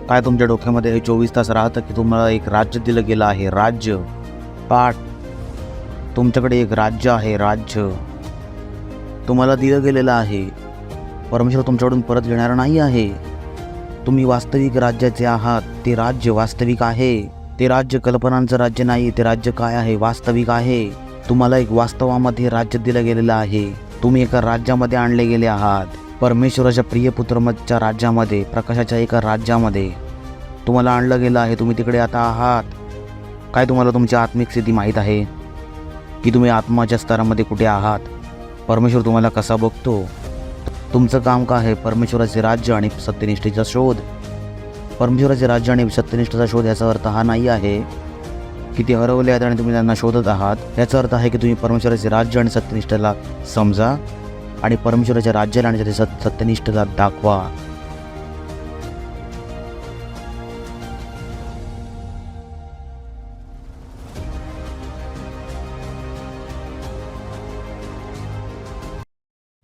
काय तुमच्या डोक्यामध्ये हे 24 तास राहतं की तुम्हाला एक राज्य दिलं गेलं आहे? राज्य पाठ, तुमच्याकडे एक राज्य आहे. राज्य तुम्हाला दिलं गेलेलं आहे. परमेश्वर तुमच्याकडून परत घेणार नाही आहे. तुम्ही वास्तविक राज्याचे आहात. ते राज्य वास्तविक आहे. ते राज्य कल्पनांचं राज्य नाही. ते राज्य काय आहे? वास्तविक आहे. तुम्हाला एक वास्तवामध्ये राज्य दिलं गेलेलं आहे. तुम्ही एका राज्यामध्ये आणले गेले आहात. परमेश्वराच्या प्रिय पुत्रच्या राज्यामध्ये, प्रकाशाच्या एका राज्यामध्ये तुम्हाला आणलं गेलं आहे. तुम्ही तिकडे आता आहात. काय तुम्हाला तुमची आत्मिक स्थिती माहीत आहे की तुम्ही आत्माच्या स्तरामध्ये कुठे आहात? परमेश्वर तुम्हाला कसा बघतो? तुमचं काम काय आहे? परमेश्वराचे राज्य आणि सत्यनिष्ठेचा शोध. परमेश्वराचे राज्य आणि सत्यनिष्ठेचा शोध याचा अर्थ हा नाही आहे की ते हरवले आहेत आणि तुम्ही त्यांना शोधत आहात. याचा अर्थ आहे की तुम्ही परमेश्वराचे राज्य आणि सत्यनिष्ठेला समजा आणि परमेश्वराच्या राज्याला आणि त्याच्या सत्यनिष्ठता दाखवा.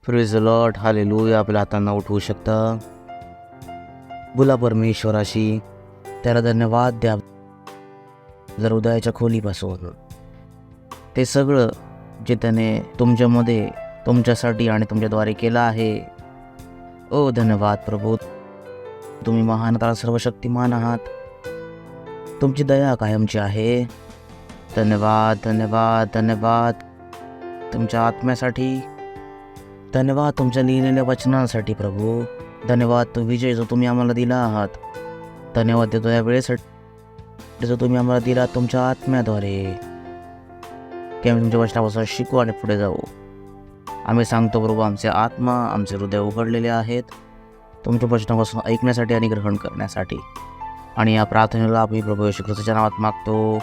Praise the lord, hallelujah. आपल्या हातांना उठवू शकता. बोला परमेश्वराशी, त्याला धन्यवाद द्या. जर हृदयाच्या खोलीपासून ते सगळं जे त्याने तुमच्यामध्ये, तुमच्यासाठी आणि तुमच्याद्वारे केलं आहे. ओ धन्यवाद प्रभू, तुम्ही महान, सर्वशक्तिमान आहात. तुमची दया कायमची आहे. धन्यवाद, धन्यवाद, धन्यवाद तुमच्या आत्म्यासाठी. धन्यवाद तुमच्या लिहिलेल्या वचनांसाठी प्रभू. धन्यवाद तो विजय जो तुम्ही आम्हाला दिला आहात. धन्यवाद देतो या वेळेसाठी जो तुम्ही आम्हाला दिला तुमच्या आत्म्याद्वारे, की आम्ही तुमच्या वचनापासून शिकू आणि पुढे जाऊ. आम्ही सांगतो प्रभू, आमचे आत्मा, आमचे हृदय उघडलेले आहेत तुमच्या वचनापासून ऐकण्यासाठी आणि ग्रहण करण्यासाठी. आणि या प्रार्थनेला आम्ही प्रभू येशू ख्रिस्ताच्या नावात मागतो.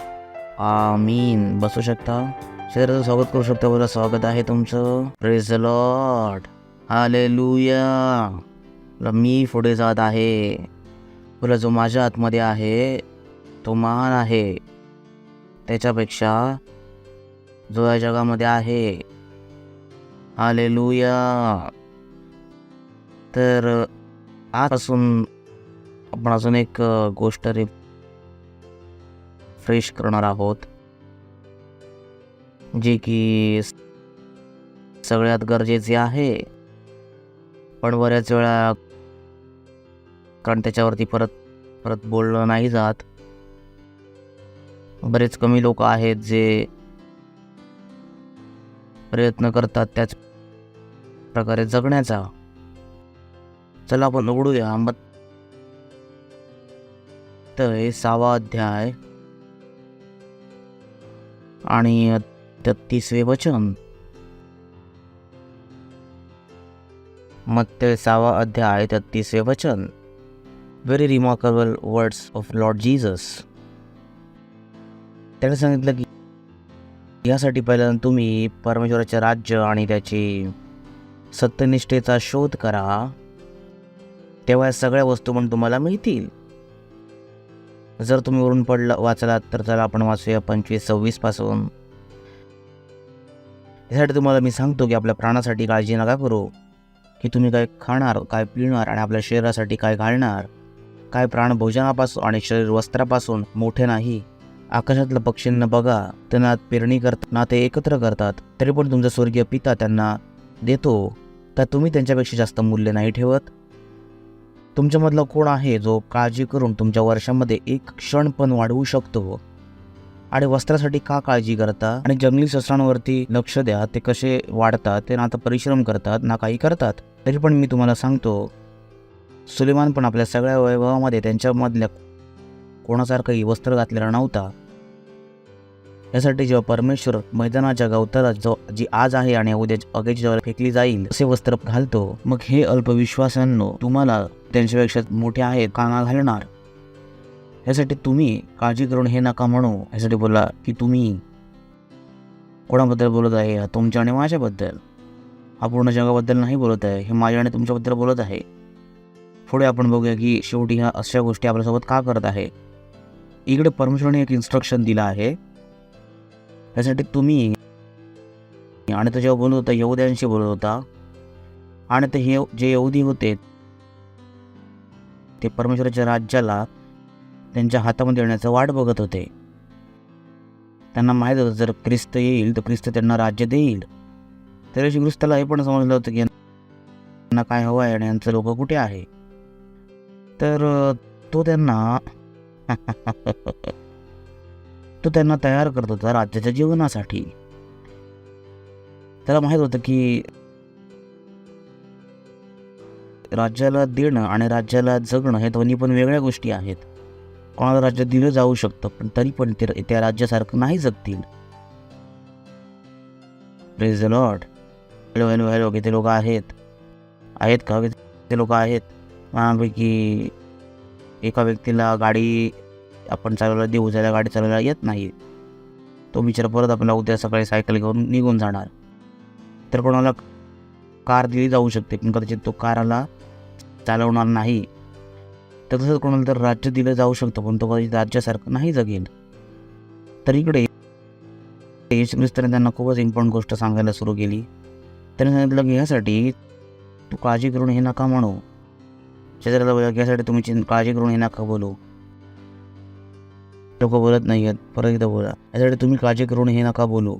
आमीन. बसू शकता. शरीराचं स्वागत करू शकता. बोला, स्वागत आहे तुमचं. Praise the lord, hallelujah. मी पुढे जात आहे. बोला, जो माझ्या आतमध्ये आहे तो महान आहे त्याच्यापेक्षा जो या जगामध्ये आहे. हालेलुया. तर आजपासून आपण अजून एक गोष्ट रिफ्रेश करणार आहोत, जे की सगळ्यात गरजेचे आहे. पण बऱ्याच वेळा कारण त्याच्यावरती परत बोललं नाही जात. बरेच कमी लोक आहेत जे प्रयत्न करतात त्याच प्रकारे जगण्याचा. चला आपण उघडूया मत्तय 6 अध्याय आणि 33 वचन. मत्तय 6 अध्याय 33 वचन. Very remarkable words of Lord Jesus. त्याने सांगितलं की यासाठी पहिल्यांदा तुम्ही परमेश्वराचे राज्य आणि त्याची सत्यनिष्ठेचा शोध करा, तेव्हा सगळ्या वस्तू पण तुम्हाला मिळतील. जर तुम्ही वरून वाचलात तर चला आपण वाचूया 25-26 पासून. यासाठी तुम्हाला मी सांगतो की आपल्या प्राणासाठी काळजी नका करू की तुम्ही काय खाणार, काय पिणार आणि आपल्या शरीरासाठी काय घालणार. काय प्राण भोजनापासून आणि शरीर वस्त्रापासून मोठे नाही. आकाशातल्या पक्षींना बघा, त्यांना पेरणी करतात ना, ते एकत्र करतात, तरी पण तुमचा स्वर्गीय पिता त्यांना देतो. तर तुम्ही त्यांच्यापेक्षा जास्त मूल्य नाही ठेवत. तुमच्यामधला कोण आहे जो काळजी करून तुमच्या वर्षामध्ये एक क्षण पण वाढवू शकतो? आणि वस्त्रासाठी का काळजी करता? आणि जंगली शस्त्रांवरती लक्ष द्या, ते कसे वाढतात. ते ना तर परिश्रम करतात ना काही करतात. तरी पण मी तुम्हाला सांगतो, सुलेमान पण आपल्या सगळ्या वैभवामध्ये त्यांच्यामधल्या कोणासारखंही वस्त्र घातलेला नव्हता. यासाठी जेव्हा परमेश्वर मैदानाच्या गवताला जी आज आहे आणि उद्या अगेची जेव्हा फेकली जाईल असे वस्त्र घालतो, मग हे अल्पविश्वासांनो, तुम्हाला त्यांच्यापेक्षा मोठे आहेत का घालणार? यासाठी तुम्ही काळजी करून हे नका म्हणू. यासाठी बोला की तुम्ही कोणाबद्दल बोलत आहे? तुमच्या आणि माझ्याबद्दल. हा पूर्ण जगाबद्दल नाही बोलत आहे, हे माझ्या आणि तुमच्याबद्दल बोलत आहे. पुढे आपण बघूया की शेवटी ह्या अशा गोष्टी आपल्यासोबत का करत आहे. इकडे परमेश्वराने एक इन्स्ट्रक्शन दिला आहे. त्यासाठी तुम्ही, आणि तो जेव्हा बोलत होता यहुद्यांशी बोलत होता, आणि ते हे जे यहुदी होते ते परमेश्वराच्या राज्याला त्यांच्या हातामध्ये येण्याचं वाट बघत होते. त्यांना माहीत होतं जर ख्रिस्त येईल तर ख्रिस्त त्यांना राज्य देईल. तर येशू ख्रिस्ताला हे पण समजलं होतं की यांना काय हवं आहे आणि यांचं लोक कुठे आहे. तर तो त्यांना तो त्यांना तयार करत होता राज्याच्या जीवनासाठी. त्याला माहीत होतं की राज्याला देणं आणि राज्याला जगणं हे दोन्ही पण वेगळ्या गोष्टी आहेत. कोणाला राज्य दिलं जाऊ शकतं पण तरी पण ते त्या राज्यासारखं नाही जगतील. Praise the lord. Hello hello hello किती लोक आहेत का? किती लोक आहेत? माझ्यापैकी एका व्यक्तीला गाडी आपण चालवायला देऊ, ज्याला गाडी चालवायला येत नाही, तो बिचारा परत आपल्याला उद्या सकाळी सायकल घेऊन निघून जाणार. तर कोणाला कार दिली जाऊ शकते पण कदाचित तो कारला चालवणार नाही. तर तसंच कोणाला तर राज्य दिलं जाऊ शकतं पण तो कदाचित राज्यासारखं नाही जगेल. तर इकडे येशू ख्रिस्ताने त्यांना खूपच इम्पॉर्टंट गोष्ट सांगायला सुरू केली. त्याने सांगितलं की ह्यासाठी तू काळजी करून हे नका म्हणू. शेजाऱ्याला बोला की ह्यासाठी तुम्ही काळजी करून हे नका बोलू. लोक बोलत नाही आहेत. परत एकदा बोला, यासाठी तुम्ही काळजी करून हे नका बोलू.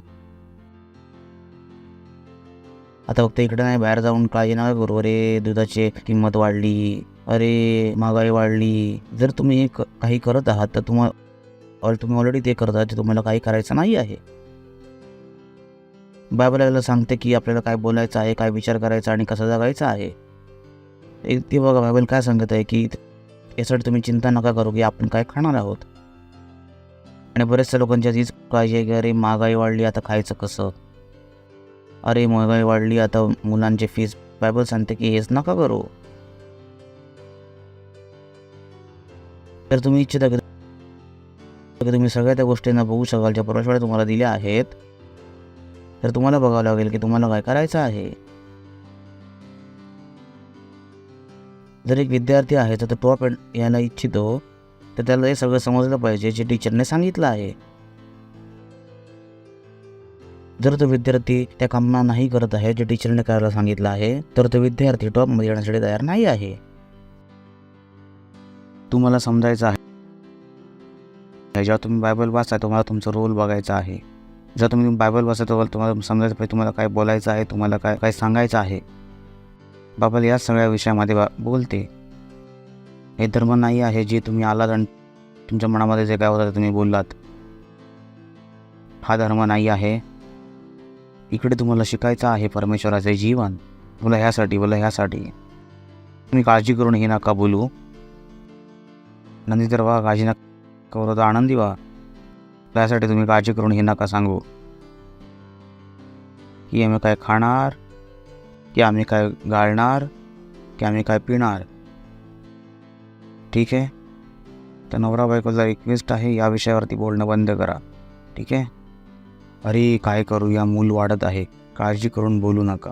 आता फक्त इकडे नाही, बाहेर जाऊन काळजी नका करू. अरे दुधाची किंमत वाढली, अरे महागाई वाढली. जर तुम्ही हे काही करत आहात तर तुम्ही ऑलरेडी ते करत आहात, तुम्हाला काही करायचं नाही आहे. बायबल आपल्याला सांगते की आपल्याला काय बोलायचं आहे, काय विचार करायचा आणि कसं जगायचं आहे. ते बघा बायबल काय सांगत आहे की यासाठी तुम्ही चिंता नका करू की आपण काय खाणार आहोत. आणि बरेचशा लोकांची हीच काळजी आहे की अरे महागाई वाढली, आता खायचं कसं. अरे महागाई वाढली, आता मुलांची फीस. बायबल सांगते की हेच नका करू. तर तुम्ही इच्छिता की तुम्ही सगळ्या त्या गोष्टींना बघू शकाल ज्या परमेश्वराने तुम्हाला दिल्या आहेत, तर तुम्हाला बघावं लागेल की तुम्हाला काय करायचं आहे. जर एक विद्यार्थी आहे तर तो टॉप यायला इच्छितो तर त्याला हे सगळं समजलं पाहिजे जे टीचरने सांगितलं आहे. जर तो विद्यार्थी त्या कामांना नाही करत आहे जे टीचरने करायला सांगितलं आहे तर तो विद्यार्थी टॉपमध्ये येण्यासाठी तयार नाही आहे. तुम्हाला समजायचं आहे, जेव्हा तुम्ही बायबल वाचता तुम्हाला तुमचा रोल बघायचा आहे. जर तुम्ही बायबल वाचता तुम्हाला समजायचं पाहिजे तुम्हाला काय बोलायचं आहे, तुम्हाला काय काय सांगायचं आहे. बायबल या सगळ्या विषयामध्ये बोलते. हे धर्म नाही आहे जे तुम्ही आलात आणि तुमच्या मनामध्ये जे काय होतं तुम्ही बोललात. हा धर्म नाही आहे. इकडे तुम्हाला शिकायचं आहे परमेश्वराचे जीवन. बोला ह्यासाठी तुम्ही काळजी करून हे नका बोलू. नंदी तर व्हा, काळजी नका करू तर आनंदी व्हा. त्यासाठी तुम्ही काळजी करून हे नका सांगू की आम्ही काय खाणार, की आम्ही काय गाळणार, की आम्ही काय पिणार. ठीक आहे. तर नवरा बायकोला रिक्वेस्ट आहे या विषयावरती बोलणं बंद करा. ठीक आहे. अरे काय करूया, मूल वाढत आहे, काळजी करून बोलू नका.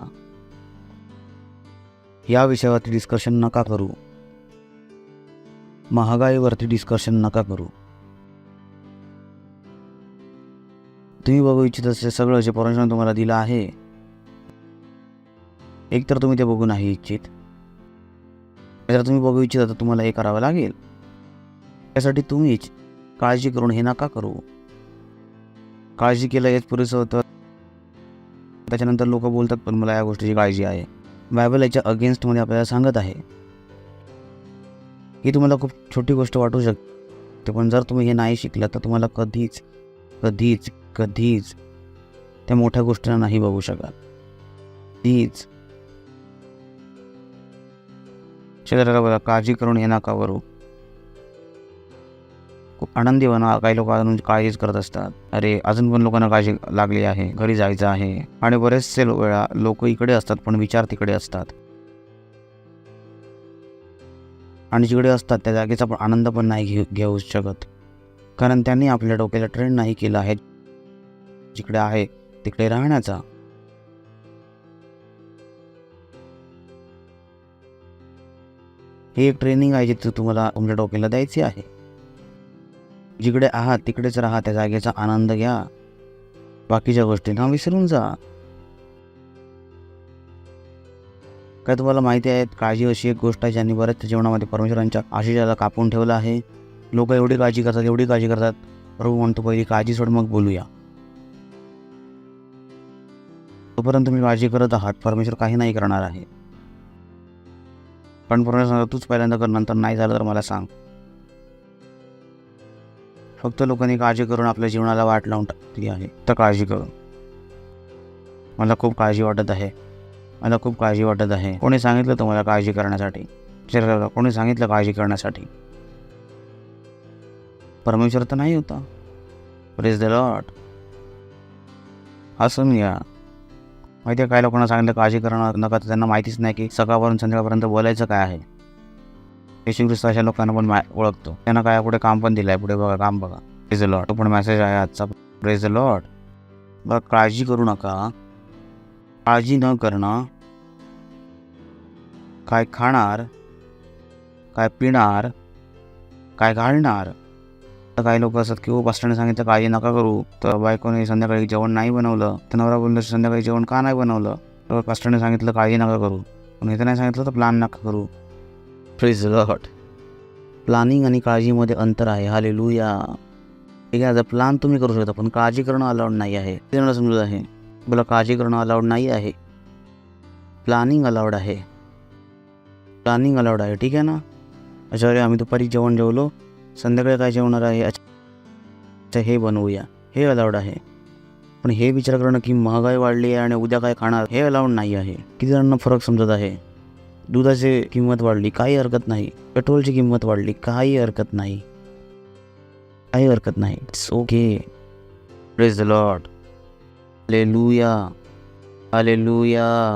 या विषयावरती डिस्कशन नका करू. महागाईवरती डिस्कशन नका करू. तुम्ही बघू इच्छित असे सगळं जे परमेश्वराने तुम्हाला दिलं आहे, एकतर तुम्ही ते बघू नाही इच्छित, जर तुम्ही बघू इच्छिता तर तुम्हाला हे करावं लागेल. त्यासाठी तुम्हीच काळजी करून हे नका करू. काळजी केलं हेच पुरेसं होतं. त्याच्यानंतर लोक बोलतात पण मला या गोष्टीची काळजी आहे. बायबल याच्या अगेन्स्टमध्ये आपल्याला सांगत आहे ही तुम्हाला खूप छोटी गोष्ट वाटू शकते पण जर तुम्ही हे नाही शिकलात तर तुम्हाला कधीच कधीच कधीच त्या मोठ्या गोष्टींना नाही बघू शकाल. प्लीज शेजाऱ्याला बघा, काळजी करून हे नका करू. खूप आनंदी बना. काही लोक अजून काळजीच करत असतात. अरे अजून पण लोकांना काळजी लागली आहे, घरी जायचं आहे. आणि बरेचसे वेळा लोक इकडे असतात पण विचार तिकडे असतात. आणि जिकडे असतात त्या जागेचा पण आनंद पण नाही घेऊ शकत कारण त्यांनी आपल्या डोक्याला ट्रेन नाही केला आहे जिकडे आहे तिकडे राहण्याचा. ही एक ट्रेनिंग आहे जी तुम्हाला तुमच्या डोक्याला द्यायची आहे. जिकडे आहात तिकडेच राहा, त्या जागेचा आनंद घ्या, बाकीच्या गोष्टींना विसरून जा. काय तुम्हाला माहिती आहे, काळजी अशी एक गोष्ट आहे ज्यांनी बऱ्याच जीवनामध्ये परमेश्वरांच्या आशिषाला कापून ठेवलं आहे. लोक एवढी काळजी करतात. प्रभू म्हणतो पहिली काळजी सोड, मग बोलूया. तोपर्यंत तुम्ही काळजी करत आहात, परमेश्वर काही नाही करणार आहे. पण परमेश्वर सांगतो तूच पहिल्यांदा कर, नंतर नाही झालं तर मला सांग. फक्त लोकांनी काळजी करून आपल्या जीवनाला वाट लावून टाकली आहे. तर काळजी करून मला खूप काळजी वाटत आहे. कोणी सांगितलं तुम्हाला काळजी करण्यासाठी? कोणी सांगितलं काळजी करण्यासाठी? परमेश्वर तर नाही होता. Praise the Lord. हसून घ्या. माहिती आहे, काही लोकांना सांगितलं काळजी करणं नका, तर त्यांना माहितीच नाही की सकाळपासून संध्याकाळपर्यंत बोलायचं काय आहे. येशू ख्रिस्त अशा लोकांना पण ओळखतो. त्यांना काय पुढे काम पण दिलं आहे, पुढे बघा काम बघा. Praise the Lord. तो पण मेसेज आहे आजचा. Praise the Lord. बघा, काळजी करू नका. काळजी न करणं, काय खाणार, काय पिणार, काय घालणार. तर काही लोक असतात की पास्टरने सांगितलं काळजी नका करू, तर बायकोने संध्याकाळी जेवण नाही बनवलं, तर नवरा बोललं संध्याकाळी जेवण का नाही बनवलं, तर पास्टरने सांगितलं काळजी नका करू, पण हे तर नाही सांगितलं तर प्लॅन नका करू. Praise the Lord. प्लॅनिंग आणि काळजीमध्ये अंतर आहे. हालेलुया. ठीक आहे, प्लॅन तुम्ही करू शकता, पण काळजी करणं अलाउड नाही आहे. ते समजत आहे. बोला, काळजी करणं अलाउड नाही आहे, प्लॅनिंग अलाउड आहे. ठीक आहे ना. अच्छा, अरे आम्ही दुपारी जेवण जेवलो, संध्याकाळी काय जेवणार आहे, अच्छा हे बनवूया, हे अलाउड आहे. पण हे विचार करणं की महागाई वाढली आहे आणि उद्या काय खाणार, हे अलाउड नाही आहे. किती जणांना फरक समजत आहे. दुधाची किंमत वाढली, काही हरकत नाही. पेट्रोलची किंमत वाढली, काही हरकत नाही. It's okay. Praise the lord. Hallelujah.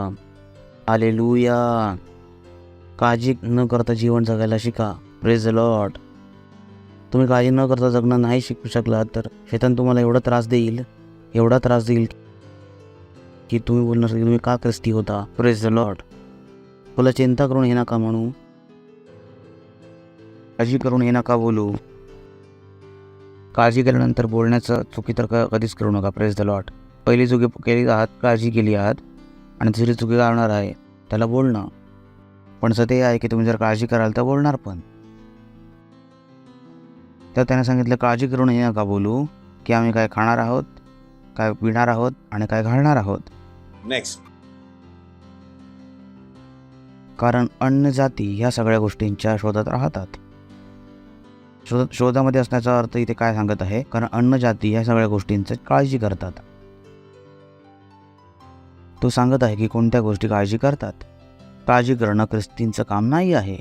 काळजी न करता जीवन जगायला शिका. Praise the Lord. तुम्ही काळजी न करता जगणं नाही शिकू शकलात तर शैतान तुम्हाला एवढा त्रास देईल की तुम्ही बोलणार की तुम्ही का ख्रिस्ती होता. Praise the Lord. तुला चिंता करून हे नका म्हणू, काळजी करून हे नका बोलू. काळजी केल्यानंतर बोलण्याचं चुकी तर कधीच करू नका. Praise the Lord. पहिली चुकी केली आहात, काळजी केली आहात, आणि दुसरी चुकी करणार आहे त्याला बोलणं. पण ते आहे की तुम्ही जर काळजी कराल तर बोलणार पण. तर त्याने सांगितलं काळजी करून हे नका बोलू की आम्ही काय खाणार आहोत, काय पिणार आहोत आणि काय घालणार आहोत. नेक्स्ट. कारण अन्न जाती ह्या सगळ्या गोष्टींच्या शोधात राहतात. शोधामध्ये असण्याचा अर्थ इथे काय सांगत आहे, कारण अन्न जाती ह्या सगळ्या गोष्टींची काळजी करतात. तो सांगत आहे की कोणत्या गोष्टी काळजी करतात. काळजी करणं ख्रिस्तींचं काम नाही आहे.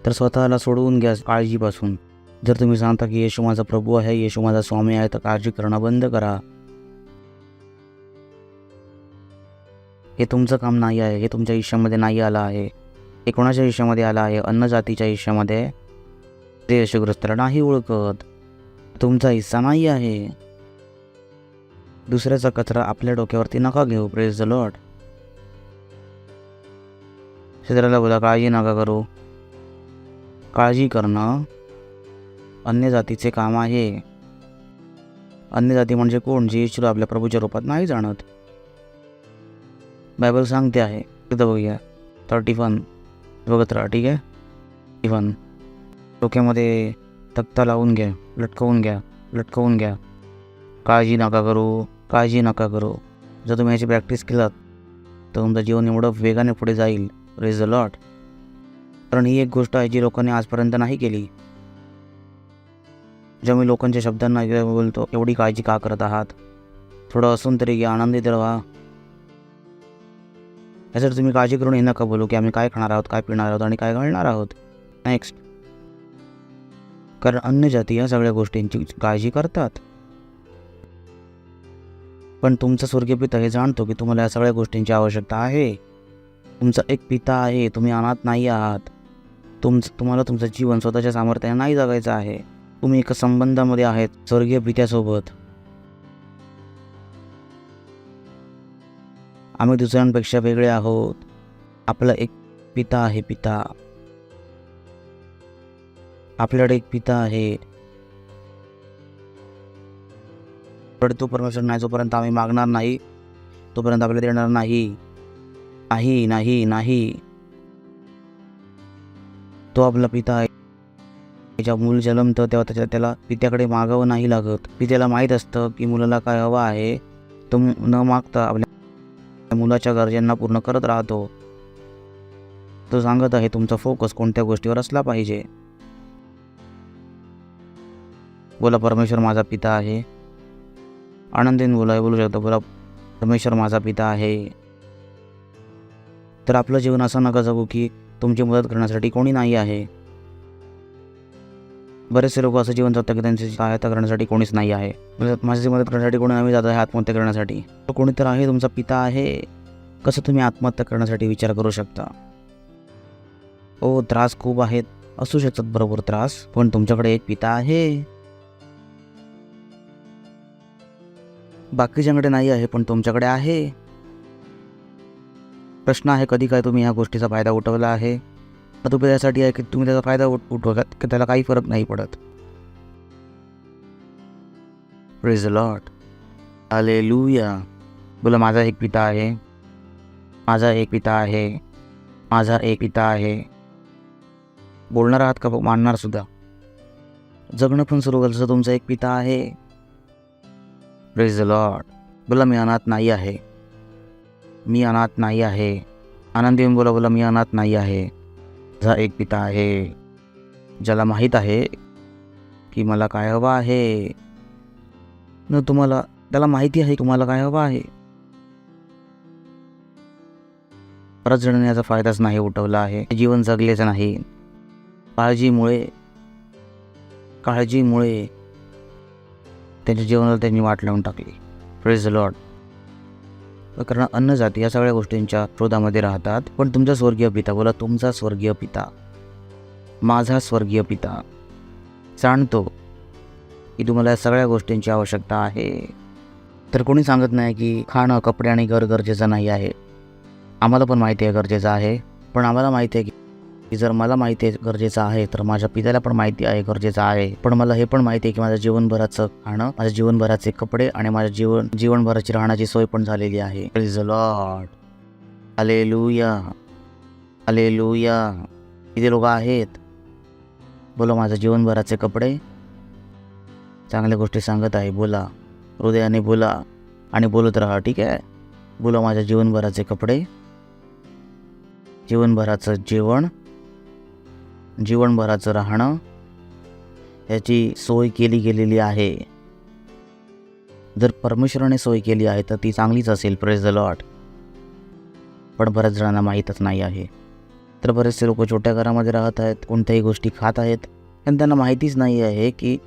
तर स्वतःला सोडवून घ्या काळजीपासून. जर तुम्ही सांगता की येशू माझा प्रभू आहे, येशू माझा स्वामी आहे, तर काळजी करणं बंद करा. हे तुमचं काम नाही आहे. हे तुमच्या आयुष्यामध्ये नाही आलं आहे. हे कोणाच्या आयुष्यामध्ये आलं आहे? अन्न जातीच्या आयुष्यामध्ये. ते येशू ख्रिस्ताला नाही ओळखत. तुमचा हिस्सा नाही आहे. दुसऱ्याचा कचरा आपल्या डोक्यावरती नका घेऊ. Praise the Lord. शेजाऱ्याला बोला काळजी नका करू. काळजी करणं अन्य जातीचे काम आहे. अन्य जाती म्हणजे कोण? जे येशूला आपल्या प्रभूच्या रूपात नाही जाणत. बायबल सांगते आहे. तिथं बघूया 31 बघत राहा. ठीक आहे. 31 डोक्यामध्ये तक्ता लावून घ्या, लटकवून घ्या. काळजी नका करू. जर तुम्ही याची प्रॅक्टिस केलात तर तुमचं जीवन एवढं वेगाने पुढे जाईल. Praise the Lord. कारण ही एक गोष्ट आहे जी लोकांनी आजपर्यंत नाही केली. जेव्हा मी लोकांच्या शब्दांना बोलतो एवढी काळजी का करत आहात, थोडं असून तरी घ्या, आनंदित राहा. यासाठी तुम्ही काळजी करून हे नका बोलू की आम्ही काय खाणार आहोत, काय पिणार आहोत आणि काय घालणार आहोत. नेक्स्ट. कारण अन्य जाती या सगळ्या गोष्टींची काळजी करतात. पण तुमचा स्वर्गीय पिता हे जाणतो की तुम्हाला या सगळ्या गोष्टींची आवश्यकता आहे. तुमचा एक पिता आहे. तुम्ही अनाथ नाही आहात. तुम्हाला तुमचं जीवन स्वतःच्या सामर्थ्याने नाही जगायचं आहे. तुम्ही एका संबंधामध्ये आहेत स्वर्गीय पित्यासोबत. आम्ही दुसऱ्यांपेक्षा वेगळे आहोत. आपला एक पिता आहे. आपल्याकडे एक पिता आहे. तो परमेश्वर नाही. जोपर्यंत आम्ही मागणार नाही तोपर्यंत आपल्याला देणार नाही. नाही नाही नाही, तो आपला पिता आहे. त्याच्या मूल जन्मतं तेव्हा त्याला पित्याकडे मागावं नाही लागत. पित्याला माहीत असतं की मुलाला काय हवं आहे. तो न मागता आपल्या मुलाच्या गरजांना पूर्ण करत राहतो. तो सांगत आहे तुमचा फोकस कोणत्या गोष्टीवर असला पाहिजे. बोला, परमेश्वर माझा पिता आहे. आनंदीने बोलू शकतो. बोला, परमेश्वर माझा पिता आहे. तर आपलं जीवन असं नका जगू की तुमची मदत करण्यासाठी कोणी नाही आहे. बरेचसे लोक असं जीवन जगतात की त्यांची सहायता करण्यासाठी कोणीच नाही आहे. माझी मदत करण्यासाठी कोणी नाही जात आहे आत्महत्या करण्यासाठी. तो कोणी तर आहे, तुमचा पिता आहे. कसं तुम्ही आत्महत्या करण्यासाठी विचार करू शकता? त्रास खूप आहेत, असू शकतात बरोबर त्रास, पण तुमच्याकडे एक पिता आहे. बाकीच्यांकडे नाही आहे पण तुमच्याकडे आहे. प्रश्न आहे कधी काय तुम्ही ह्या गोष्टीचा फायदा उठवला आहे? तुम्ही त्यासाठी आहे की तुम्ही त्याचा फायदा उठवलात की त्याला काही फरक नाही पडत. Praise the lord. हालेलुया. बोला, माझा एक पिता आहे. माझा एक पिता आहे. माझा एक पिता आहे. बोलणार आहात का मानणार सुद्धा? जगणं पण सुरू झालं. तुमचा एक पिता आहे. Praise the Lord. बोला, मी अनाथ नाही आहे. मी अनाथ नाही आहे. आनंदी येऊन बोला, मी अनाथ नाही आहे. माझा एक पिता आहे ज्याला माहीत आहे की मला काय हवं आहे. त्याला माहिती आहे तुम्हाला काय हवं आहे. बऱ्याच जणांनी याचा फायदाच नाही उठवला आहे. जीवन जगलेच नाही. काळजीमुळे त्यांच्या जीवनाला त्यांनी वाट लावून टाकली. Praise the Lord. कारण अन्न जाती या सगळ्या गोष्टींच्या शोधामध्ये राहतात. पण तुमचा स्वर्गीय पिता, बोला, तुमचा स्वर्गीय पिता, माझा स्वर्गीय पिता जाणतो की तुम्हाला या सगळ्या गोष्टींची आवश्यकता आहे. तर कोणी सांगत नाही की खाणं, कपडे आणि घर गरजेचं नाही आहे. आम्हाला पण माहिती आहे गरजेचं आहे. पण आम्हाला माहिती आहे की जर मला माहिती आहे गरजेचं आहे तर माझ्या पित्याला पण माहिती आहे गरजेचं आहे. पण मला हे पण माहिती आहे की माझ्या जीवनभराचं खाणं, माझ्या जीवनभराचे कपडे आणि माझ्या जीवनभराची राहण्याची सोय पण झालेली आहे. Praise the lord. Hallelujah. Hallelujah. किती लोक आहेत? बोला, माझ्या जीवनभराचे कपडे. चांगल्या गोष्टी सांगत आहे. बोला, हृदयाने बोला आणि बोलत राहा. ठीक आहे. बोला, माझ्या जीवनभराचे कपडे, जीवनभराचं जेवण, जीवनभराचं राहणं याची सोय केली गेलेली आहे. जर परमेश्वराने सोय केली आहे तर ती चांगलीच असेल. Praise the Lord. पण बऱ्याच जणांना माहीतच नाही आहे. तर बरेचसे लोक छोट्या घरामध्ये राहत आहेत, कोणत्याही गोष्टी खात आहेत आणि त्यांना माहितीच नाही आहे की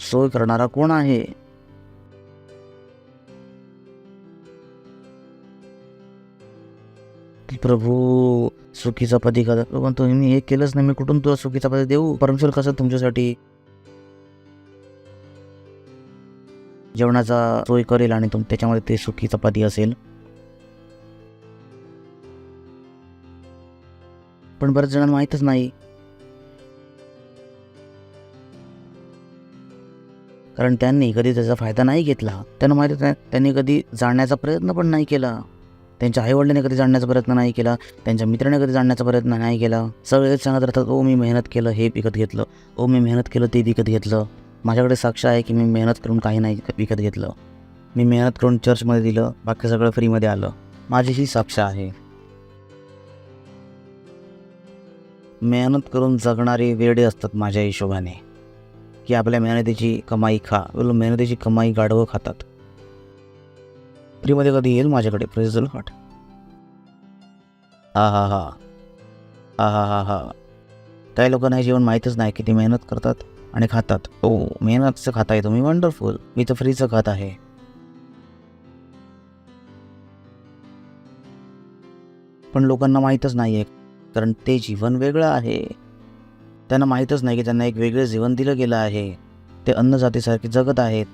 सोय करणारा कोण आहे. प्रभू, सुखीचा पती का पण तुम्ही हे केलंच नाही, मी कुठून तुला सुखीचा पती देऊ? परमेश्वर कसं तुमच्यासाठी जेवणाचा सोय करेल आणि त्याच्यामध्ये ते सुखीचा पती असेल? पण बऱ्याच जणांना माहीतच नाही. कारण त्यांनी कधी त्याचा फायदा नाही घेतला. त्यांना माहिती नाही. त्यांनी कधी जाणण्याचा प्रयत्न पण नाही केला. त्यांच्या आईवडिलांनी कधी जाणण्याचा प्रयत्न नाही केला. त्यांच्या मित्राने कधी जाणण्याचा प्रयत्न नाही केला. सगळेच सांगत राहतात, मी मेहनत केलं, हे विकत घेतलं. मी मेहनत केलं, ते विकत घेतलं. माझ्याकडे साक्ष आहे की मी मेहनत करून काही नाही विकत घेतलं. मी मेहनत करून चर्चमध्ये दिलं, बाकी सगळं फ्रीमध्ये आलं. माझी ही साक्ष आहे. मेहनत करून जगणारे वेडे असतात माझ्या हिशोबाने, की आपल्या मेहनतीची कमाई खा. मेहनतीची कमाई गाढवं खातात. फ्रीमध्ये कधी येईल माझ्याकडे? Praise the Lord. हा हा हा हा हा हा हा काही लोकांना हे जेवण माहीतच नाही की ते मेहनत करतात आणि खातात. मेहनतचं खाताय तुम्ही, वंडरफुल. मी तर फ्रीचं खात आहे. पण लोकांना माहीतच नाही आहे, कारण ते जीवन वेगळं आहे. त्यांना माहीतच नाही की त्यांना एक वेगळं जीवन दिलं गेलं आहे. ते अन्नजातीसारखे जगत आहेत.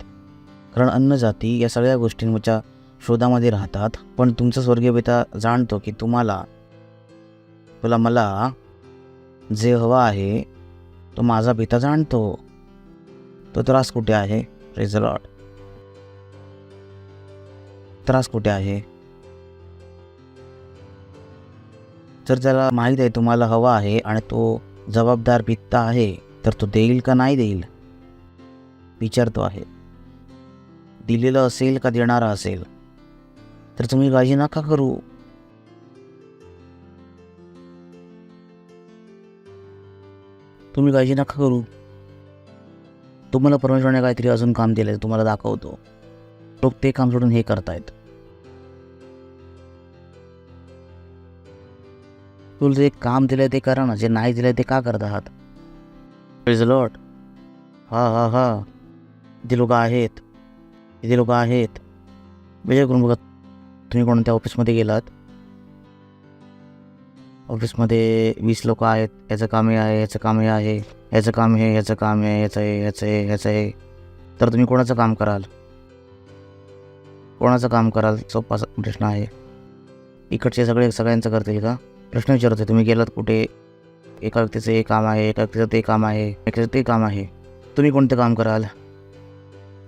कारण अन्नजाती या सगळ्या गोष्टींच्या शोधामध्ये राहतात. पण तुमचा स्वर्गीय पिता जाणतो की मला जे हवं आहे तो माझा पिता जाणतो. तो त्रास कुठे आहे? Praise the Lord. त्रास कुठे आहे? जर त्याला माहीत आहे तुम्हाला हवा आहे आणि तो जबाबदार पिता आहे, तर तो देईल का नाही देईल विचारतो आहे. दिलेलं असेल का देणारा असेल, तर तुम्ही काळजी नका करू. तुम्ही काळजी नका करू. तुम्हाला परमेश्वराने काहीतरी अजून काम दिलं, तुम्हाला दाखवतो. लोक ते काम सोडून हे करतायत. तुला जे काम दिलंय ते करा ना, जे नाही दिलंय ते का करत आहात? Praise the Lord. हा इथे लोक आहेत, इथे लोक आहेत. विचार करून बघा, तुम्ही कोणत्या ऑफिसमध्ये गेलात, ऑफिसमध्ये 20 लोक आहेत. याचं काम हे आहे, याचं काम हे आहे, याचं काम हे, याचं काम हे, याचं हे, याचं हे, याचं हे. तर तुम्ही कोणाचं काम कराल? कोणाचं काम कराल? सोपा प्रश्न आहे. इकडचे सगळे सगळ्यांचं करतील का? प्रश्न विचारतोय. तुम्ही गेलात कुठे, एका व्यक्तीचं हे काम आहे, एका व्यक्तीचं ते काम आहे, एकाचं ते काम आहे. तुम्ही कोणतं काम कराल?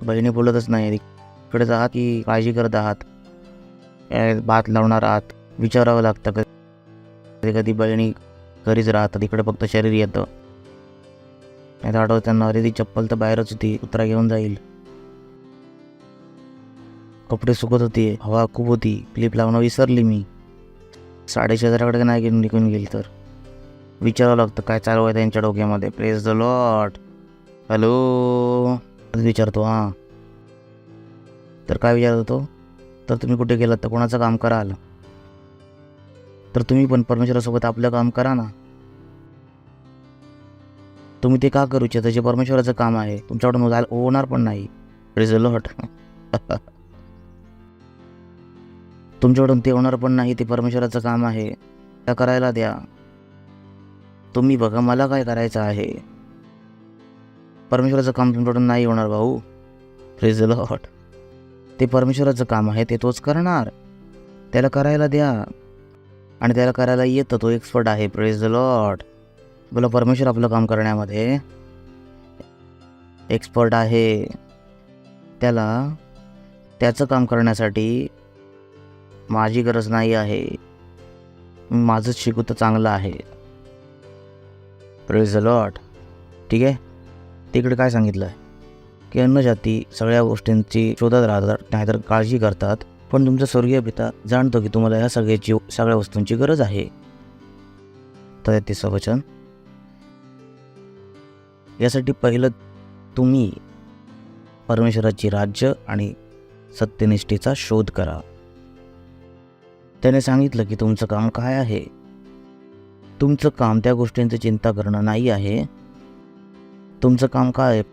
बहिणी बोलतच नाही. इकडेच आहात की काळजी करत आहात? भात लावणार आहात? विचारावं लागतं. कधी कधी बहिणी घरीच राहतात, इकडे फक्त शरीर येतं. नाही तर आठवत त्यांना, अरे ती चप्पल तर बाहेरच होती, कुत्रा घेऊन जाईल. कपडे सुकत होते, हवा खूप होती, क्लिप लावणं विसरली मी. साडे शेजाराकडे नाही घेऊन निघून गेली तर विचारावं लागतं काय चालू आहे त्यांच्या डोक्यामध्ये. Praise the lord. हॅलो विचारतो. हां, तर काय विचारतो? तर तुम्ही कुठे गेलात तर कोणाचं काम कराल? तर तुम्ही पण परमेश्वरासोबत आपलं काम करा ना. तुम्ही ते का करू इच्छिता? जे परमेश्वराचं काम आहे तुमच्याकडून होणार पण नाही. Praise the Lord. तुमच्याकडून ते होणार पण नाही. ते परमेश्वराचं काम आहे, त्या करायला द्या. तुम्ही बघा, मला काय करायचं आहे. परमेश्वराचं काम तुमच्याकडून नाही होणार भाऊ. Praise the Lord. ते परमेश्वराचं काम आहे, ते तोच करणार. त्याला करायला द्या. आणि त्याला करायला येतं, तो एक्सपर्ट आहे. Praise the Lord. बोला, परमेश्वर आपलं काम करण्यामध्ये एक्सपर्ट आहे. त्याला त्याचं काम करण्यासाठी माझी गरज नाही आहे. माझंच शिकू तर चांगलं आहे. Praise the Lord. ठीक आहे. तिकडे काय सांगितलं आहे की अन्नजाती सगळ्या गोष्टींची शोधत राहतात, नाहीतर काळजी करतात, पण तुमचा स्वर्गीय पिता जाणतो की तुम्हाला ह्या सगळ्या वस्तूंची गरज आहे. तर ते वचन, यासाठी पहिलं तुम्ही परमेश्वराची राज्य आणि सत्यनिष्ठेचा शोध करा. त्याने सांगितलं की तुमचं काम काय आहे. तुमचं काम त्या गोष्टींची चिंता करणं नाही आहे. तुमचं काम काय आहे?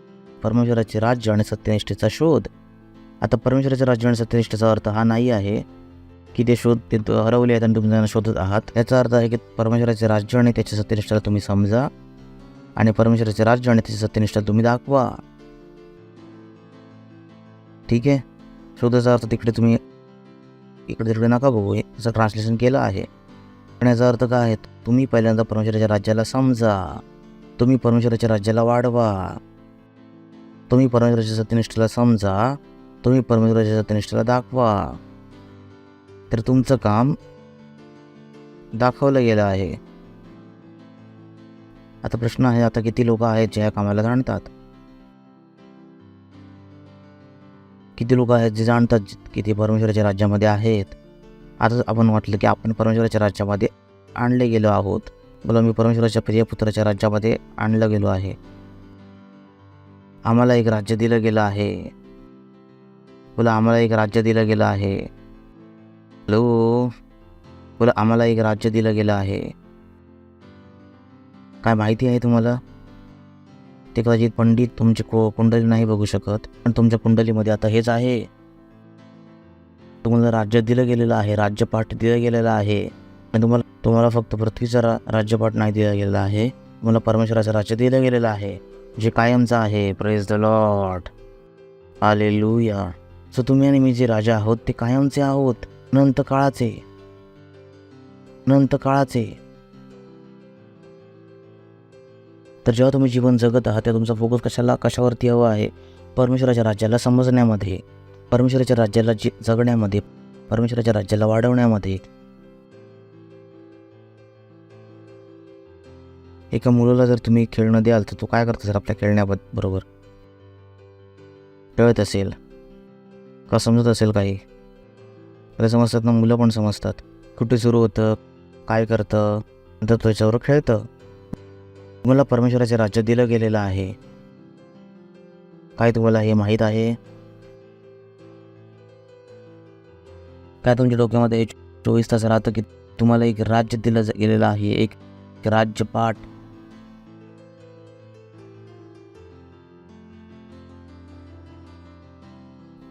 परमेश्वराचे राज्य आणि सत्यनिष्ठेचा शोध. आता परमेश्वराचे राज्य आणि सत्यनिष्ठेचा अर्थ हा नाही आहे की ते हरवले आहेत आणि तुम्ही त्यांना शोधत आहात. याचा अर्थ आहे की परमेश्वराचे राज्य आणि त्याच्या सत्यनिष्ठेला तुम्ही समजा आणि परमेश्वराचे राज्य आणि त्याची सत्यनिष्ठा तुम्ही दाखवा. ठीक आहे. शोधाचा अर्थ तिकडे तुम्ही इकडे तिकडे नका बघू, असं ट्रान्सलेशन केलं आहे. पण याचा अर्थ काय आहे? तुम्ही पहिल्यांदा परमेश्वराच्या राज्याला समजा, तुम्ही परमेश्वराच्या राज्याला वाढवा, तुम्ही परमेश्वराच्या सत्यनिष्ठेला समजा, तुम्ही परमेश्वराच्या सत्यनिष्ठेला दाखवा. तर तुमचं काम दाखवलं गेलं आहे. आता प्रश्न आहे, आता किती लोक आहेत जे या कामाला जाणतात? किती लोक आहेत जे जाणतात की ते परमेश्वराच्या राज्यामध्ये आहेत? आता आपण वाटलं की आपण परमेश्वराच्या राज्यामध्ये आणले गेलो आहोत. बोला, मी परमेश्वराच्या प्रिय पुत्राच्या राज्यामध्ये आणलं गेलो आहे. आम्हाला एक राज्य दिलं गेलं आहे. बोला, आम्हाला एक राज्य दिलं गेलं आहे. हॅलो, बोला, आम्हाला एक राज्य दिलं गेलं आहे. काय माहिती आहे तुम्हाला? ते कदाचित पंडित तुमची कुंडली नाही बघू शकत, पण तुमच्या कुंडलीमध्ये आता हेच आहे. तुम्हाला राज्य दिलं गेलेलं आहे, राज्यपाठ दिलं गेलेलं आहे. आणि तुम्हाला फक्त पृथ्वीचा राज्यपाठ नाही दिला गेलेला आहे, तुम्हाला परमेश्वराचं राज्य दिलं गेलेलं आहे, जे कायमचं आहे. Praise the lord. Hallelujah. So तुम्ही आणि मी जे राजा आहोत ते कायमचे आहोत, अनंत काळाचे. तर जेव्हा तुम्ही जीवन जगत आहात तेव्हा तुमचा फोकस कशावरती हवा आहे? परमेश्वराच्या राज्याला समजण्यामध्ये, परमेश्वराच्या राज्याला जगण्यामध्ये, परमेश्वराच्या राज्याला वाढवण्यामध्ये. एका मुलाला जर तुम्ही खेळणं द्याल तर तो काय करतो सर आपल्या खेळण्याबरोबर? खेळत असेल का, समजत असेल काही? त्याला समजतात ना, मुलं पण समजतात. कुठे सुरू होतं, काय करतं, नंतर त्याच्यावर खेळतं. तुम्हाला परमेश्वराचे राज्य दिलं गेलेलं आहे. काय तुम्हाला हे माहीत आहे? काय तुमच्या डोक्यामध्ये 24 तास राहतं की तुम्हाला एक राज्य दिलं गेलेलं आहे, एक राज्यपाठ?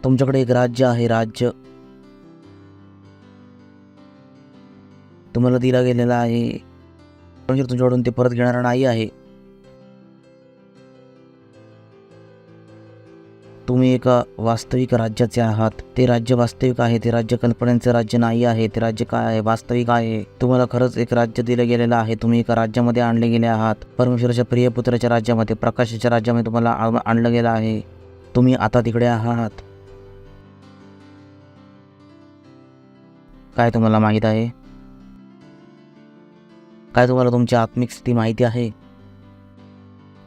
तुमच्याकडे एक राज्य आहे, राज्य तुम्हाला दिला गेलेला आहे. परमेश्वर तुमच्याकडून ते परत घेणारा नाही आहे. तुम्ही एका वास्तविक राज्याचे आहात. ते राज्य वास्तविक आहे. ते राज्य कल्पनेचं राज्य नाही आहे. ते राज्य काय आहे? वास्तविक आहे. तुम्हाला खरंच एक राज्य दिलं गेलेलं आहे. तुम्ही एका राज्यामध्ये आणले गेले आहात. परमेश्वराच्या प्रिय पुत्राच्या राज्यामध्ये, प्रकाशाच्या राज्यामध्ये तुम्हाला आणलं गेलं आहे. तुम्ही आता तिकडे आहात. काय तुम्हाला माहीत आहे? काय तुम्हाला तुमची आत्मिक स्थिती माहिती आहे?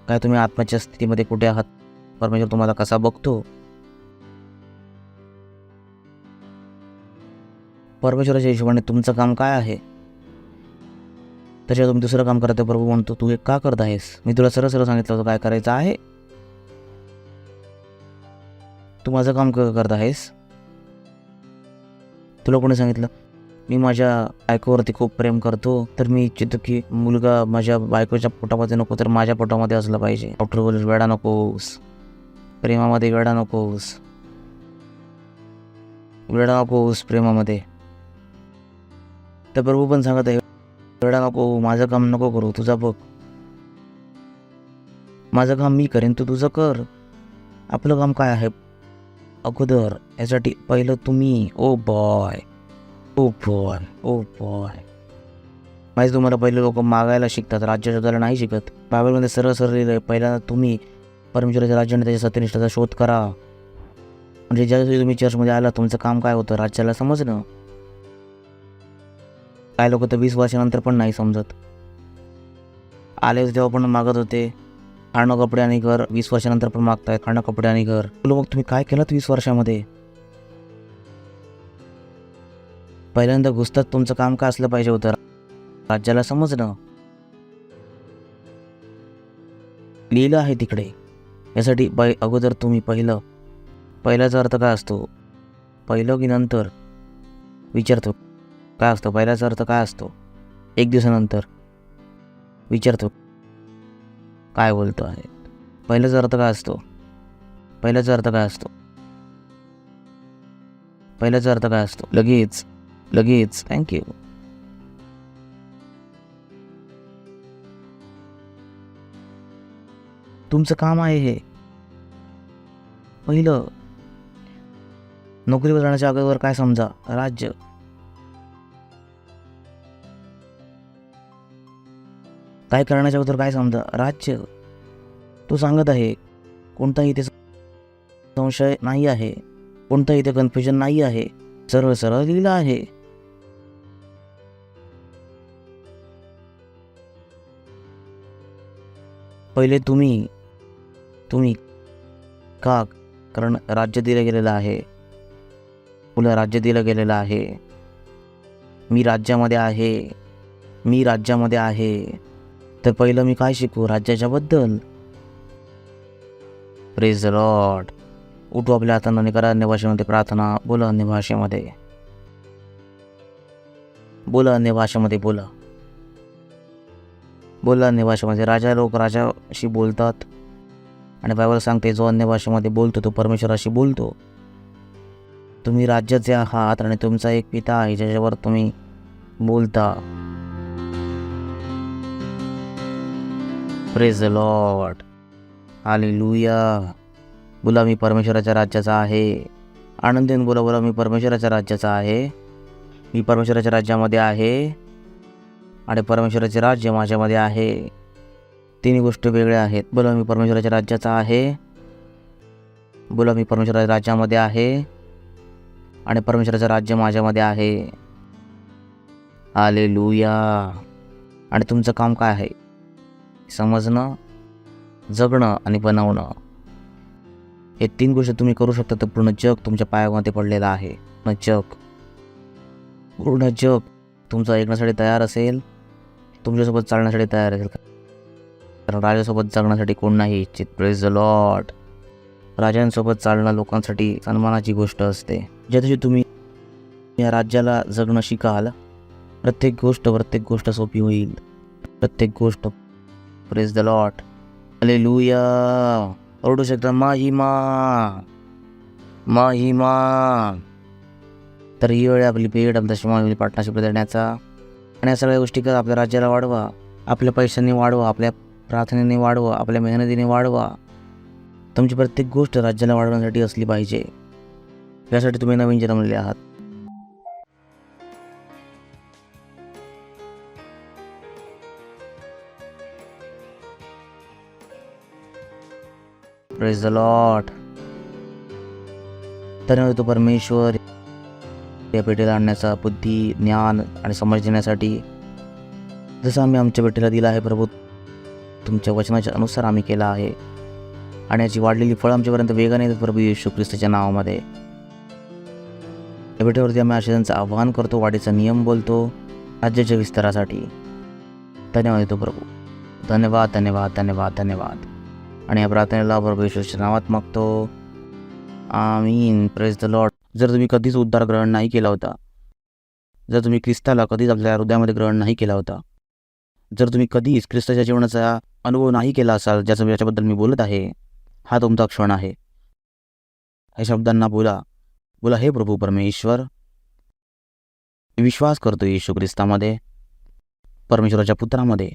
काय तुम्ही आत्म्याच्या स्थितीमध्ये कुठे आहात? परमेश्वर तुम्हाला कसा बघतो? परमेश्वराच्या हिशोबाने तुमचं काम काय आहे? त्याच्यावर तुम्ही दुसरं काम करते. प्रभू म्हणतो, तू हे का करत आहेस? मी तुला सरळ सरळ सांगितलं होतं काय करायचं आहे. तू माझं काम करत आहेस. तुला कोणी सांगितलं? मी माझ्या बायकोवरती खूप प्रेम करतो, तर मी इच्छितो की मुलगा माझ्या बायकोच्या पोटामध्ये नको, तर माझ्या पोटामध्ये असलं पाहिजे. डॉक्टर बोलले, वेडा नकोस, प्रेमामध्ये वेडा नकोस, वेडा नकोस प्रेमामध्ये. तर प्रभू पण सांगत आहे, वेडा नको, माझं काम नको करू, तुझा बघ. माझं काम मी करेन, तू तुझं कर. आपलं काम काय आहे? अगोदर यासाठी पहिलं तुम्ही. Oh boy, oh boy, oh boy. माहिती तुम्हाला पहिले लोक मागायला शिकतात, राज्य शोधायला नाही शिकत. बायबलमध्ये सरळ सरळ लिहिलंय, पहिल्यांदा तुम्ही परमेश्वराच्या राज्याने त्याच्या सत्यनिष्ठाचा शोध करा. म्हणजे ज्या दिवशी तुम्ही चर्चमध्ये आला, तुमचं काम काय होतं? राज्याला समजणं. काय लोक तर 20 वर्षानंतर पण नाही समजत. आले होते तेव्हा पण मागत होते खाणं, कपडे आणि घर. 20 वर्षानंतर पण मागतायत खाणं, कपडे आणि घर. मग तुम्ही काय केलं 20 वर्षामध्ये? पहिल्यांदा घुसतात तुमचं काम काय असलं पाहिजे होतं? राज्याला समजणं. लिहिलं आहे तिकडे. यासाठी अगोदर तुम्ही पहिल्याचा अर्थ काय असतो? पहिलं की नंतर? विचारतो काय असतो पहिल्याचा अर्थ? काय असतो? 1 दिवसानंतर विचारतो काय बोलतो आहे. पहिल्याचा अर्थ काय असतो? पहिल्याचा अर्थ काय असतो? पहिल्याचा अर्थ काय असतो? लगेच लगेच. थँक्यू. तुमचं काम आहे हे. पहिलं नोकरीवर जाण्याच्या अगोदर काय समजा? राज्य. काय करण्याच्या अगोदर काय समजा? राज्य. तो सांगत आहे. कोणताही इथे संशय नाही आहे, कोणताही इथे कन्फ्युजन नाही आहे. सरळ सरळ लिहिलं आहे. पहिले तुम्ही का? कारण राज्य दिलं गेलेलं आहे. तुला राज्य दिलं गेलेलं आहे. मी राज्यामध्ये आहे. मी राज्यामध्ये आहे. तर पहिलं मी काय शिकू? राज्याच्या बद्दल. Praise the Lord. उठू आपल्या हातांनी, करा अन्य भाषेमध्ये प्रार्थना. बोला अन्य भाषेमध्ये. बोला अन्य भाषेमध्ये. बोला बोला अन्य भाषेमध्ये. लोक राजाशी बोलतात आणि बायबल सांगते जो अन्य भाषेमध्ये बोलतो तो परमेश्वराशी बोलतो. तुम्ही राज्याचे आहात आणि तुमचा एक पिता आहे ज्याच्यावर तुम्ही बोलता. Praise the lord. हालेलुया. बोला मी परमेश्वराच्या राज्याचा आहे. आनंदीने बोला मी परमेश्वराच्या राज्याचा आहे. मी परमेश्वराच्या राज्यामध्ये आहे आणि परमेश्वराचे राज्य माझ्यामध्ये आहे. तिन्ही गोष्टी वेगळ्या आहेत. बोला मी परमेश्वराच्या राज्याचा आहे. बोला मी परमेश्वराच्या राज्यामध्ये आहे आणि परमेश्वराचं राज्य माझ्यामध्ये आहे. हालेलुया. आणि तुमचं काम काय आहे? समजणं, जगणं आणि बनवणं. हे 3 गोष्टी तुम्ही करू शकता तर पूर्ण जग तुमच्या पायामध्ये पडलेलं आहे. पूर्ण जग तुमचं ऐकण्यासाठी तयार असेल, तुमच्यासोबत चालण्यासाठी तयार असेल. कारण राजासोबत जगण्यासाठी कोण नाही इच्छित. Praise the Lord. राजांसोबत चालणं लोकांसाठी सन्मानाची गोष्ट असते. ज्या दिवशी तुम्ही या राज्याला जगणं शिकाल, प्रत्येक गोष्ट सोपी होईल. प्रत्येक गोष्ट. Praise the lord. हालेलुया. ओरडू शकता महिमा महिमा. तर ही वेळ आपली भेट आमच्या शिवानी पार्टनरशिप देण्याचा आणि या सगळ्या गोष्टी करा. आपल्या राज्याला वाढवा, आपल्या पैशांनी वाढवा, आपल्या प्रार्थनेने वाढवा, आपल्या मेहनतीने वाढवा. तुमची प्रत्येक गोष्ट राज्याला वाढवण्यासाठी असली पाहिजे. यासाठी तुम्ही नवीन जन्मलेले आहात. Praise the Lord. धन्यवाद तो परमेश्वर या भेटीला आणण्याचा बुद्धी, ज्ञान आणि समज देण्यासाठी. जसं आम्ही आमच्या भेटीला दिला आहे प्रभू, तुमच्या वचनाच्या अनुसार आम्ही केला आहे आणि याची वाढलेली फळं आमच्यापर्यंत वेगाने येतात प्रभू येशू ख्रिस्ताच्या नावामध्ये. या भेटीवरती आम्ही आशीर्वादांचं आवाहन करतो, वाढीचा नियम बोलतो राज्याच्या विस्तारासाठी. धन्यवाद देतो प्रभू. धन्यवाद धन्यवाद धन्यवाद धन्यवाद. आणि या प्रार्थनेला प्रभू येशूच्या नावात मागतो. आमीन. Praise the Lord. जर तुम्ही कधीच उद्धार ग्रहण नाही केला होता, जर तुम्ही ख्रिस्ताला कधीच आपल्या हृदयामध्ये ग्रहण नाही केला होता, जर तुम्ही कधीच ख्रिस्ताच्या जीवनाचा अनुभव नाही केला असाल, ज्याच्याबद्दल मी बोलत आहे, हा तुमचा क्षण आहे. या शब्दांना बोला. हे प्रभू परमेश्वर, मी विश्वास करतो येशू ख्रिस्तामध्ये, परमेश्वराच्या पुत्रामध्ये.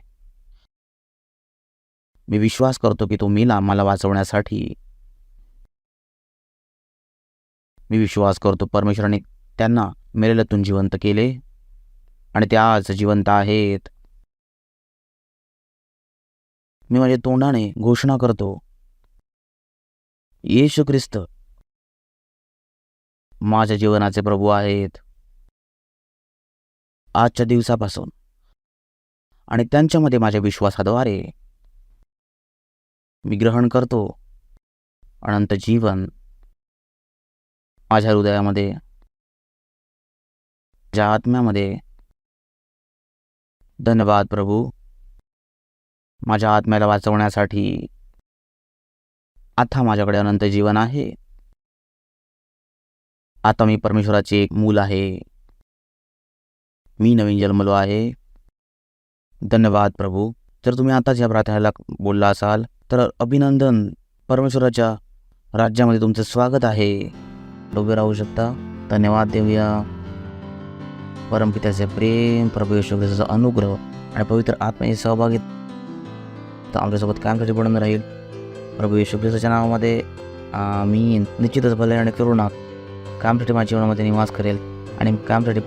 मी विश्वास करतो की तो मेला मला वाचवण्यासाठी. मी विश्वास करतो परमेश्वराने त्यांना मेलेल्यातून जिवंत केले आणि ते आज जिवंत आहेत. मी माझ्या तोंडाने घोषणा करतो, येशू ख्रिस्त माझ्या जीवनाचे प्रभू आहेत आजच्या दिवसापासून. आणि त्यांच्यामध्ये माझ्या विश्वासाद्वारे मी ग्रहण करतो अनंत जीवन माझ्या हृदयामध्ये, माझ्या आत्म्यामध्ये. धन्यवाद प्रभू. माझ्या आत्म्याला वाचवण्यासाठी आता माझ्याकडे अनंत जीवन आहे. आता मी परमेश्वराचे एक मूल आहे. मी नवीन जन्मलो आहे. धन्यवाद प्रभू. जर तुम्ही आताच या प्रार्थनेला बोलला असाल तर अभिनंदन. परमेश्वराच्या राज्यामध्ये तुमचं स्वागत आहे. उभे राहू शकता. धन्यवाद देऊया. परमपित्याचे प्रेम, प्रभू येशू ख्रिस्ताचा अनुग्रह आणि पवित्र आत्म्याची सहभागी आमच्यासोबत कायमसाठी बनून राहील. प्रभू येशू ख्रिस्ताच्या नावामध्ये आमीन. निश्चितच भले आणि करुणा कायमसाठी माझ्या जीवनामध्ये निवास करेल आणि कायमसाठी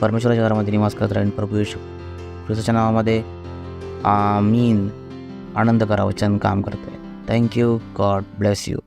परमेश्वराच्या घरामध्ये निवास करत राहील. प्रभू येशू ख्रिस्ताच्या नावामध्ये आमीन. आनंद करा वचन काम करते. थँक्यू. God bless you.